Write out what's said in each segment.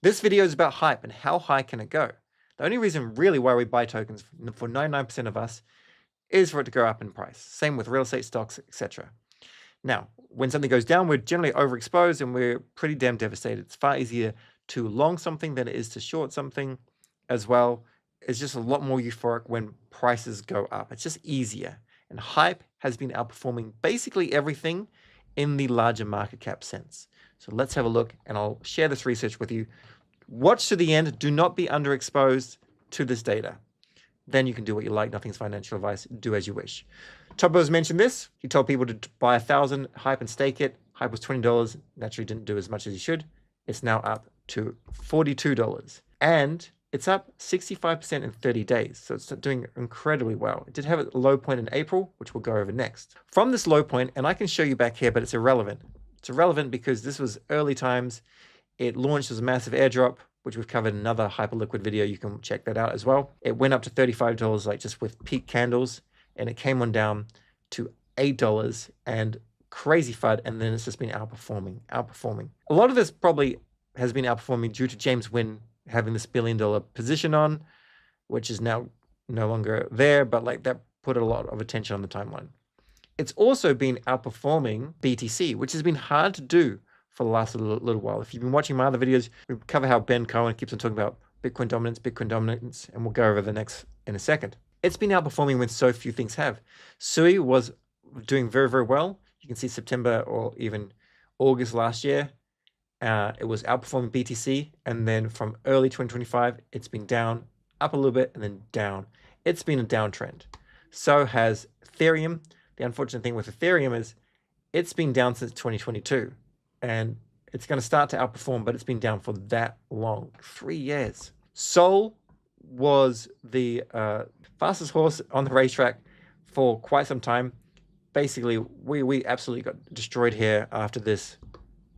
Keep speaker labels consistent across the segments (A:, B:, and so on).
A: This video is about hype and how high can it go. The only reason really why we buy tokens for 99% of us is for it to go up in price. Same with real estate stocks, etc. Now, when something goes down, we're generally overexposed and we're pretty damn devastated. It's far easier to long something than it is to short something as well. It's just a lot more euphoric when prices go up. It's just easier. And hype has been outperforming basically everything in the larger market cap sense. So let's have a look and I'll share this research with you. Watch to the end. Do not be underexposed to this data. Then you can do what you like. Nothing's financial advice. Do as you wish. Topo's mentioned this. He told people to buy 1,000 hype and stake it. Hype was $20. Naturally didn't do as much as he should. It's now up to $42. And it's up 65% in 30 days. So it's doing incredibly well. It did have a low point in April, which we'll go over next. From this low point, and I can show you back here, but it's irrelevant. It's irrelevant because this was early times. It launched as a massive airdrop, which we've covered in another Hyperliquid video. You can check that out as well. It went up to $35, like just with peak candles, and it came on down to $8 and crazy FUD, and then it's just been outperforming. A lot of this probably has been outperforming due to James Nguyen having this $1 billion position on, which is now no longer there, but like that put a lot of attention on the timeline. It's also been outperforming BTC, which has been hard to do for the last little while. If you've been watching my other videos, we cover how Ben Cohen keeps on talking about Bitcoin dominance, and we'll go over the next in a second. It's been outperforming when so few things have. Sui was doing very, very well. You can see September or even August last year, it was outperforming BTC. And then from early 2025, it's been down, up a little bit, and then down. It's been a downtrend. So has Ethereum. The unfortunate thing with Ethereum is it's been down since 2022. And it's going to start to outperform, but it's been down for that long, 3 years. Sol was the fastest horse on the racetrack for quite some time. Basically, we absolutely got destroyed here after this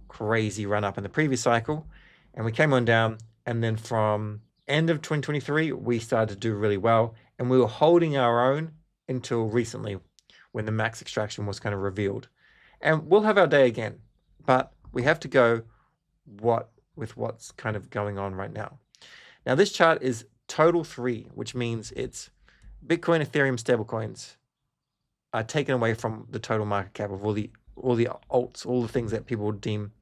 A: crazy run up in the previous cycle, and we came on down. And then from end of 2023, we started to do really well, and we were holding our own until recently when the max extraction was kind of revealed. And we'll have our day again, but we have to go with what's kind of going on right now. Now, this chart is total 3, which means it's Bitcoin, Ethereum, stablecoins are taken away from the total market cap of all the alts, all the things that people would deem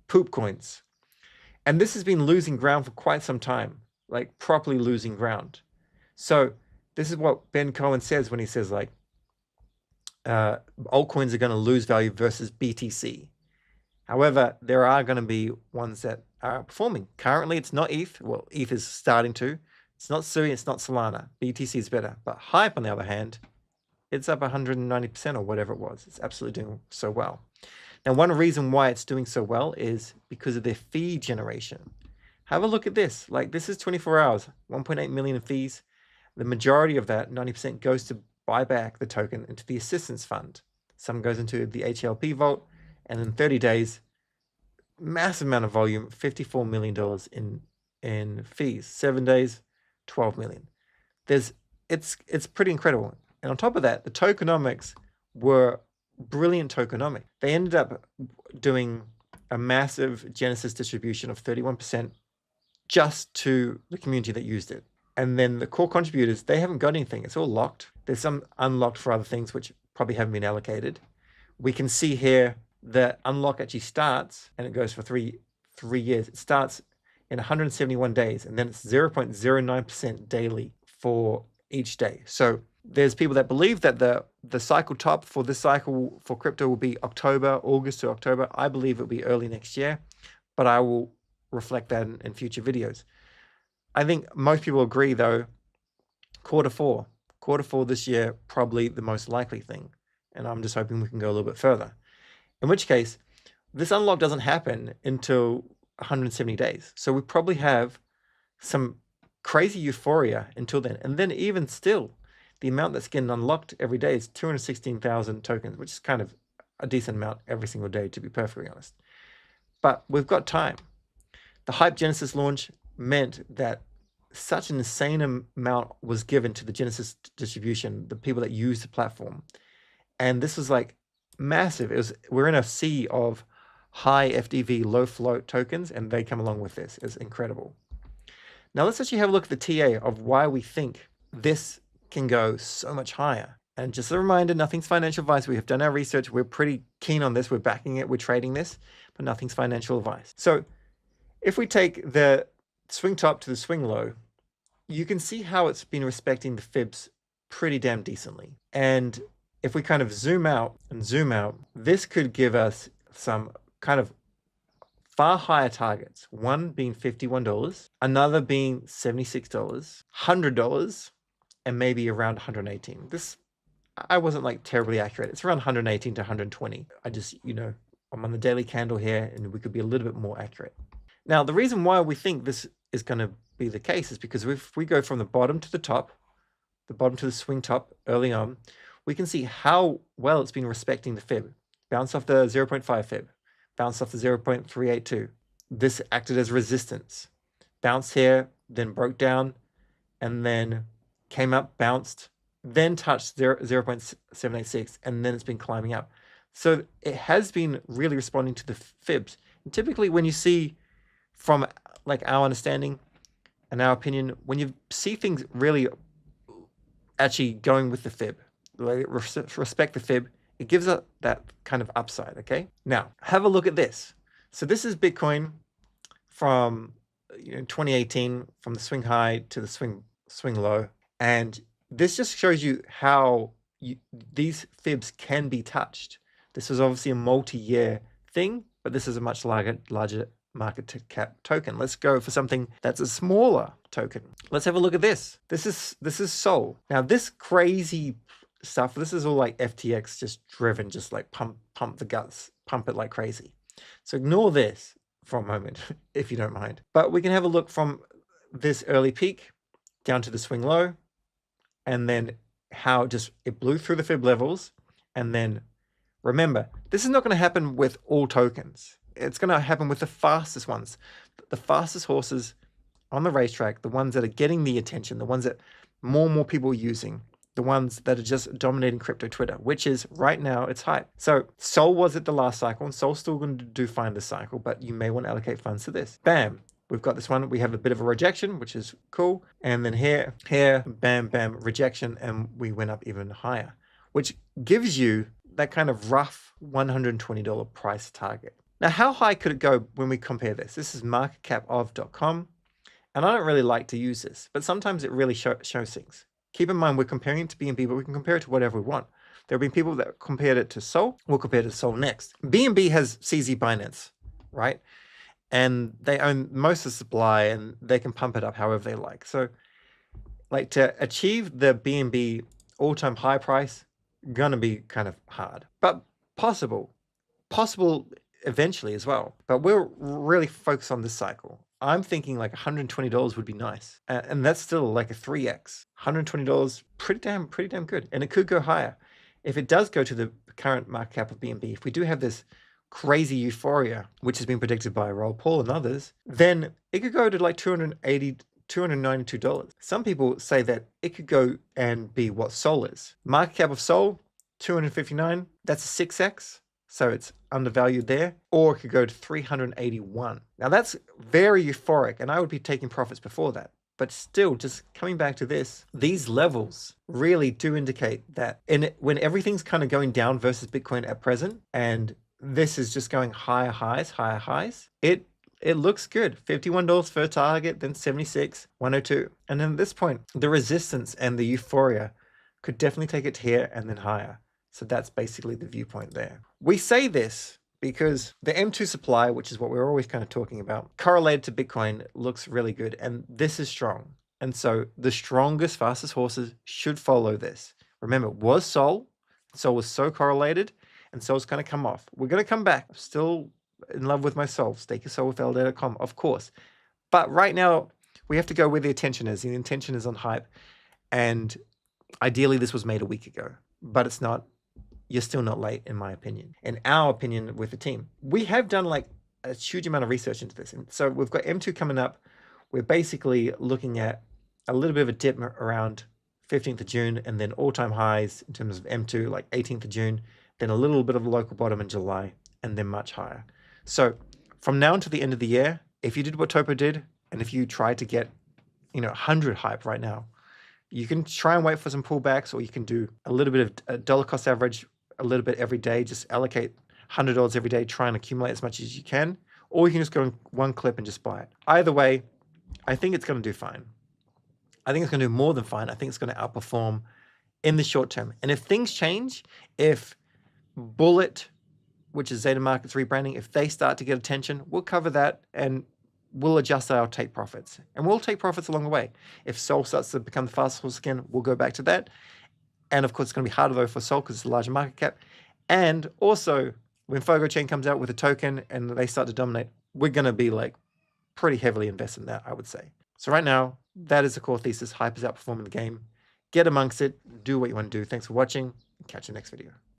A: poop coins. And this has been losing ground for quite some time, like properly losing ground. So this is what Ben Cohen says when he says like altcoins are going to lose value versus BTC. However, there are going to be ones that are performing. Currently, it's not ETH. Well, ETH is starting to. It's not Sui, it's not Solana. BTC is better. But Hype, on the other hand, it's up 190% or whatever it was. It's absolutely doing so well. Now, one reason why it's doing so well is because of their fee generation. Have a look at this. Like, this is 24 hours, 1.8 million in fees. The majority of that, 90%, goes to buy back the token into the assistance fund. Some goes into the HLP vault. And in 30 days, massive amount of volume, $54 million in fees. 7 days, $12 million. It's pretty incredible. And on top of that, the tokenomics were brilliant tokenomics. They ended up doing a massive Genesis distribution of 31% just to the community that used it. And then the core contributors, they haven't got anything. It's all locked. There's some unlocked for other things which probably haven't been allocated. We can see here the unlock actually starts, and it goes for three years. It starts in 171 days, and then it's 0.09% daily for each day. So there's people that believe that the cycle top for this cycle for crypto will be August to October. I believe it'll be early next year, but I will reflect that in future videos. I think most people agree, though, quarter four this year, probably the most likely thing. And I'm just hoping we can go a little bit further. In which case, this unlock doesn't happen until 170 days. So we probably have some crazy euphoria until then. And then even still, the amount that's getting unlocked every day is 216,000 tokens, which is kind of a decent amount every single day, to be perfectly honest. But we've got time. The Hype Genesis launch meant that such an insane amount was given to the Genesis distribution, the people that use the platform. And this was like massive. We're in a sea of high FDV, low float tokens, and they come along with this. It's incredible. Now let's actually have a look at the TA of why we think this can go so much higher. And just a reminder, nothing's financial advice. We have done our research. We're pretty keen on this. We're backing it. We're trading this, but nothing's financial advice. So if we take the swing top to the swing low, you can see how it's been respecting the fibs pretty damn decently. And if we kind of zoom out, this could give us some kind of far higher targets. One being $51, another being $76, $100, and maybe around 118. This, I wasn't like terribly accurate. It's around 118 to 120. I just, I'm on the daily candle here, and we could be a little bit more accurate. Now, the reason why we think this is going to be the case is because if we go from the bottom to the top, the bottom to the swing top early on, we can see how well it's been respecting the fib. Bounce off the 0.5 fib, bounce off the 0.382. This acted as resistance. Bounced here, then broke down, and then came up, bounced, then touched 0.786, and then it's been climbing up. So it has been really responding to the fibs. And typically when you see, from like our understanding and our opinion, when you see things really actually going with the fib, like respect the fib, it gives it that kind of upside, okay? Now, have a look at this. So this is Bitcoin from 2018, from the swing high to the swing low. And this just shows you how these fibs can be touched. This was obviously a multi-year thing, but this is a much larger market cap token. Let's go for something that's a smaller token. Let's have a look at this. This is Sol. Now this crazy stuff, this is all like FTX just driven, just like pump the guts, pump it like crazy. So ignore this for a moment, if you don't mind. But we can have a look from this early peak down to the swing low, and then how it blew through the fib levels. And then remember, this is not going to happen with all tokens. It's going to happen with the fastest ones, the fastest horses on the racetrack, the ones that are getting the attention, the ones that more and more people are using, the ones that are just dominating crypto Twitter, which is right now it's hype. So Sol was at the last cycle, and Sol's still going to do fine this cycle, but you may want to allocate funds to this. Bam. We've got this one. We have a bit of a rejection, which is cool. And then here, bam, bam, rejection. And we went up even higher, which gives you that kind of rough $120 price target. Now, how high could it go when we compare this? This is marketcapof.com. And I don't really like to use this, but sometimes it really shows things. Keep in mind, we're comparing it to BNB, but we can compare it to whatever we want. There have been people that compared it to Sol. We'll compare it to Sol next. BNB has CZ Binance, right? And they own most of the supply, and they can pump it up however they like. So like to achieve the BNB all-time high price, gonna be kind of hard, but possible eventually as well. But we're really focused on this cycle. I'm thinking like $120 would be nice. And that's still like a 3x. $120, pretty damn good. And it could go higher. If it does go to the current market cap of BNB, if we do have this crazy euphoria, which has been predicted by Roll Paul and others, then it could go to like $280, $292. Some people say that it could go and be what Sol is. Market cap of Sol, 259, that's a 6x. So it's undervalued there, or it could go to 381. Now that's very euphoric, and I would be taking profits before that. But still, just coming back to this, these levels really do indicate that when everything's kind of going down versus Bitcoin at present, and this is just going higher highs, it looks good. $51 for a target, then 76, 102. And then at this point, the resistance and the euphoria could definitely take it here and then higher. So that's basically the viewpoint there. We say this because the M2 supply, which is what we're always kind of talking about, correlated to Bitcoin, looks really good. And this is strong. And so the strongest, fastest horses should follow this. Remember, it was Sol. Sol was so correlated, and Sol's going to come off. We're going to come back. I'm still in love with my Sol. Stake your soul with LD.com, of course. But right now, we have to go where the attention is. The attention is on hype. And ideally, this was made a week ago. But it's not. You're still not late, in my opinion. In our opinion with the team. We have done like a huge amount of research into this. And so we've got M2 coming up. We're basically looking at a little bit of a dip around 15th of June, and then all-time highs in terms of M2, like 18th of June, then a little bit of a local bottom in July, and then much higher. So from now until the end of the year, if you did what Topo did, and if you tried to get, 100 hype right now, you can try and wait for some pullbacks, or you can do a little bit of a dollar cost average, a little bit every day, just allocate $100 every day, try and accumulate as much as you can, or you can just go in one clip and just buy it. Either way, I think it's going to do fine. I think it's going to do more than fine. I think it's going to outperform in the short term. And if things change, if Bullet, which is Zeta Markets rebranding, if they start to get attention, we'll cover that and we'll adjust our take profits. And we'll take profits along the way. If Sol starts to become the fastest horse again, we'll go back to that. And of course, it's going to be harder though for Sol because it's a larger market cap. And also, when Fogo Chain comes out with a token and they start to dominate, we're going to be like pretty heavily invested in that, I would say. So right now, that is the core thesis. Hype is outperforming the game. Get amongst it. Do what you want to do. Thanks for watching. Catch you next video.